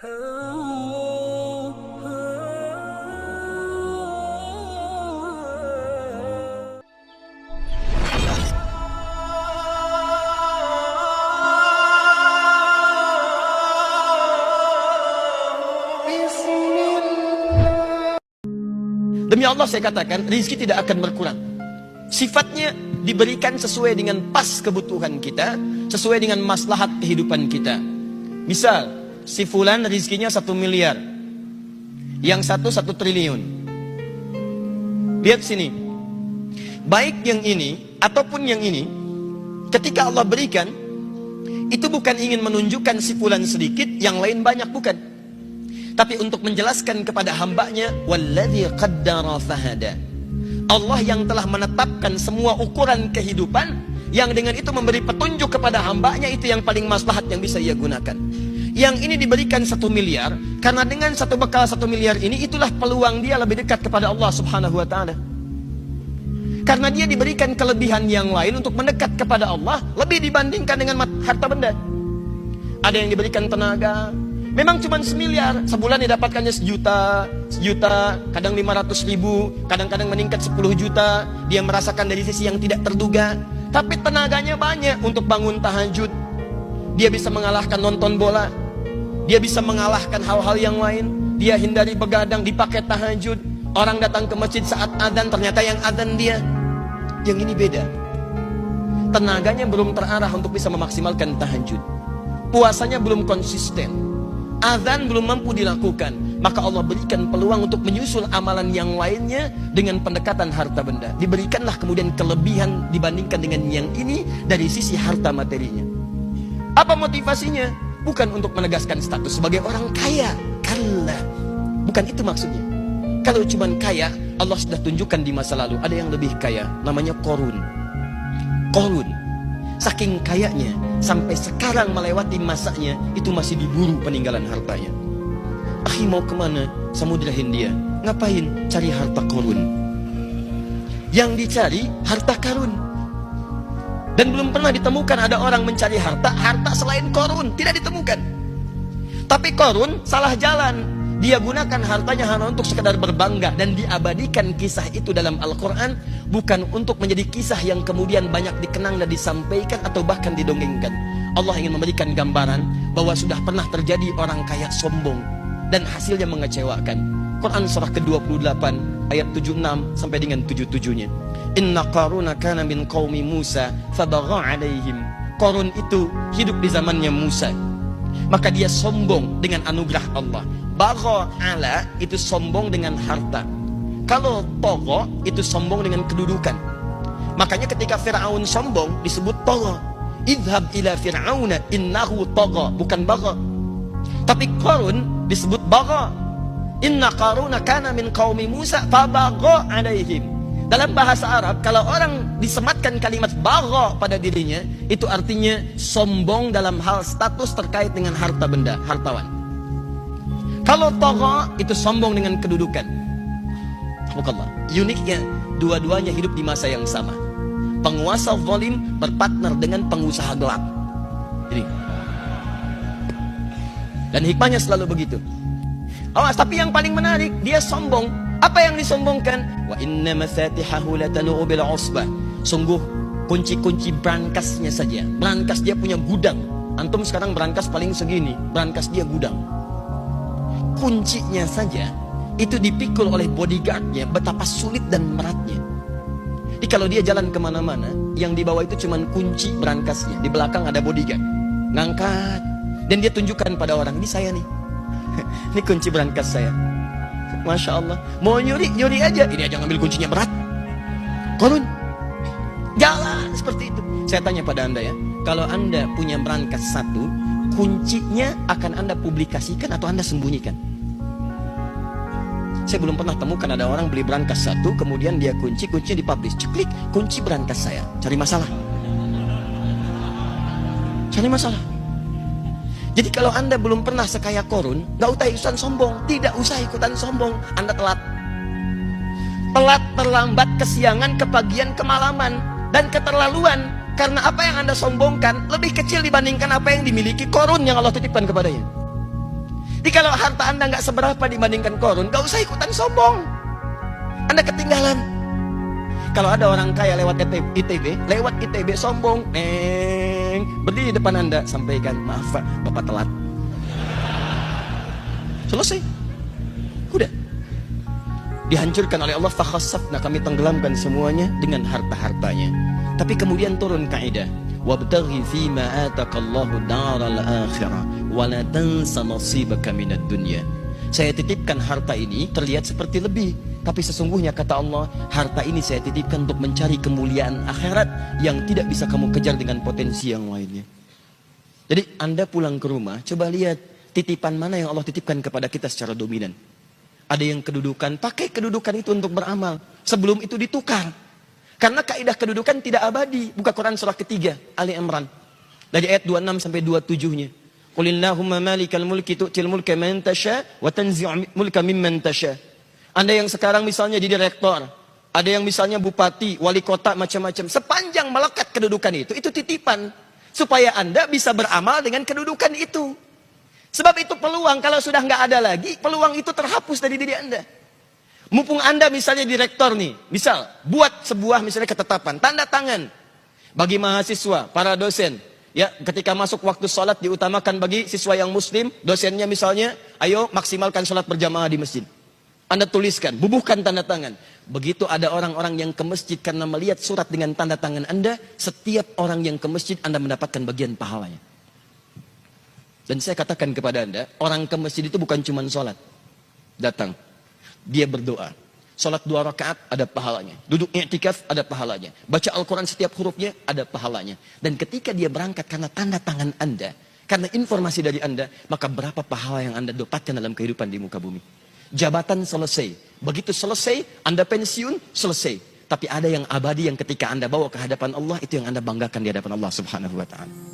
Demi Allah saya katakan, rizki tidak akan berkurang. Sifatnya diberikan sesuai dengan pas kebutuhan kita, sesuai dengan maslahat kehidupan kita. Misal, si fulan rizkinya 1 miliar, yang satu 1 triliun. Lihat sini, baik yang ini ataupun yang ini, ketika Allah berikan, itu bukan ingin menunjukkan si fulan sedikit, yang lain banyak, bukan. Tapi untuk menjelaskan kepada hambanya, walladzi qaddara fahada. Allah yang telah menetapkan semua ukuran kehidupan, yang dengan itu memberi petunjuk kepada hambanya, itu yang paling maslahat yang bisa ia gunakan. Yang ini diberikan 1 miliar, karena dengan satu bekal 1 miliar ini, itulah peluang dia lebih dekat kepada Allah subhanahu wa ta'ala. Karena dia diberikan kelebihan yang lain untuk mendekat kepada Allah, lebih dibandingkan dengan harta benda. Ada yang diberikan tenaga, memang cuma 1 miliar, sebulan didapatkannya 1 juta, kadang 500 ribu, kadang-kadang meningkat 10 juta. Dia merasakan dari sisi yang tidak terduga. Tapi tenaganya banyak untuk bangun tahajud. Dia bisa mengalahkan nonton bola. Dia bisa mengalahkan hal-hal yang lain. Dia hindari begadang, dipakai tahajud. Orang datang ke masjid saat adzan, ternyata yang adzan dia. Yang ini beda. Tenaganya belum terarah untuk bisa memaksimalkan tahajud. Puasanya belum konsisten. Azan belum mampu dilakukan, maka Allah berikan peluang untuk menyusul amalan yang lainnya dengan pendekatan harta benda. Diberikanlah kemudian kelebihan dibandingkan dengan yang ini dari sisi harta materinya. Apa motivasinya? Bukan untuk menegaskan status sebagai orang kaya, kalla. Bukan itu maksudnya. Kalau cuma kaya, Allah sudah tunjukkan di masa lalu ada yang lebih kaya, namanya Qarun. Saking kayanya, sampai sekarang melewati masanya, itu masih diburu peninggalan hartanya. Akhi mau kemana? Samudra Hindia. Ngapain? Cari harta Qarun. Yang dicari harta karun. Dan belum pernah ditemukan ada orang mencari harta selain Qarun. Tidak ditemukan. Tapi Qarun salah jalan. Dia gunakan hartanya hanya untuk sekedar berbangga, dan diabadikan kisah itu dalam Al-Quran bukan untuk menjadi kisah yang kemudian banyak dikenang dan disampaikan atau bahkan didongengkan. Allah ingin memberikan gambaran bahwa sudah pernah terjadi orang kaya sombong dan hasilnya mengecewakan. Quran surah ke-28 ayat 76 sampai dengan 77-nya. Inna Qaruna kana min qaumi Musa fabagha alaihim. Qarun itu hidup di zamannya Musa, maka dia sombong dengan anugerah Allah. Bagha ala itu sombong dengan harta. Kalau togha itu sombong dengan kedudukan. Makanya ketika Fir'aun sombong disebut togha. Idhab ila Fir'auna innahu togha, bukan bagha. Tapi Qarun disebut bagha. Inna Qaruna kana min qaumi Musa fabagha alaihim. Dalam bahasa Arab, kalau orang disematkan kalimat bagha pada dirinya, itu artinya sombong dalam hal status terkait dengan harta benda, hartawan. Kalau togha itu sombong dengan kedudukan. Uniknya, dua-duanya hidup di masa yang sama. Penguasa zalim berpartner dengan pengusaha gelap. Ini. Dan hikmahnya selalu begitu. Awas, tapi yang paling menarik, dia sombong. Apa yang disombongkan? Wa inna mafatihahu latanu bil usbah. Sungguh kunci-kunci berangkasnya saja. Berangkas dia punya gudang. Antum sekarang berangkas paling segini, berangkas dia gudang. Kuncinya saja itu dipikul oleh bodyguardnya, betapa sulit dan beratnya. Jadi kalau dia jalan kemana-mana, yang dibawa itu cuma kunci berangkasnya. Di belakang ada bodyguard, ngangkat, dan dia tunjukkan pada orang, ini saya nih. Ini kunci berangkas saya. Masya Allah. Mau nyuri, nyuri aja. Ini aja ngambil kuncinya berat. Qarun jalan seperti itu. Saya tanya pada anda ya, kalau anda punya berangkas satu, kuncinya akan anda publikasikan atau anda sembunyikan? Saya belum pernah temukan ada orang beli berangkas satu, kemudian dia kuncinya dipublish. Ceklik, kunci berangkas saya. Cari masalah. Cari masalah. Jadi kalau anda belum pernah sekaya Qarun, gak usah ikutan sombong. Tidak usah ikutan sombong. Anda telat. Telat, terlambat, kesiangan, kepagian, kemalaman, dan keterlaluan. Karena apa yang anda sombongkan lebih kecil dibandingkan apa yang dimiliki Qarun yang Allah titipkan kepadanya. Jadi kalau harta Anda nggak seberapa dibandingkan Korun, nggak usah ikutan sombong. Anda ketinggalan. Kalau ada orang kaya lewat ITB sombong, berdiri di depan Anda, sampaikan, maaf Pak, Bapak telat. Selesai. Udah. Dihancurkan oleh Allah, fakhassafna, kami tenggelamkan semuanya dengan harta-hartanya. Tapi kemudian turun kaidah, wabtaghi fima ataqallahu daral akhirah wa la tansa nasibaka minad dunya. Saya titipkan harta ini terlihat seperti lebih, tapi sesungguhnya kata Allah, harta ini saya titipkan untuk mencari kemuliaan akhirat yang tidak bisa kamu kejar dengan potensi yang lainnya. Jadi Anda pulang ke rumah, coba lihat titipan mana yang Allah titipkan kepada kita secara dominan. Ada yang kedudukan, pakai kedudukan itu untuk beramal. Sebelum itu ditukar. Karena kaidah kedudukan tidak abadi. Buka Quran surah ketiga, Ali Imran. Dari ayat 26 sampai 27-nya. Qulillahumma malikal mulki tu'til mulka man tasha wa tanzi'u mulka mimman tasha. Anda yang sekarang misalnya di direktor, ada yang misalnya bupati, wali kota, macam-macam. Sepanjang melekat kedudukan itu titipan. Supaya Anda bisa beramal dengan kedudukan itu. Sebab itu peluang, kalau sudah nggak ada lagi, peluang itu terhapus dari diri Anda. Mumpung Anda misalnya direktor nih, misal, buat sebuah misalnya ketetapan, tanda tangan. Bagi mahasiswa, para dosen, ya ketika masuk waktu sholat diutamakan bagi siswa yang muslim, dosennya misalnya, ayo maksimalkan sholat berjamaah di masjid. Anda tuliskan, bubuhkan tanda tangan. Begitu ada orang-orang yang ke masjid karena melihat surat dengan tanda tangan Anda, setiap orang yang ke masjid Anda mendapatkan bagian pahalanya. Dan saya katakan kepada Anda, orang ke masjid itu bukan cuma sholat. Datang, dia berdoa. Sholat 2 rakaat ada pahalanya. Duduk i'tikaf ada pahalanya. Baca Al-Quran setiap hurufnya ada pahalanya. Dan ketika dia berangkat karena tanda tangan Anda, karena informasi dari Anda, maka berapa pahala yang Anda dapatkan dalam kehidupan di muka bumi. Jabatan selesai. Begitu selesai, Anda pensiun, selesai. Tapi ada yang abadi yang ketika Anda bawa ke hadapan Allah, itu yang Anda banggakan di hadapan Allah Subhanahu wa ta'ala.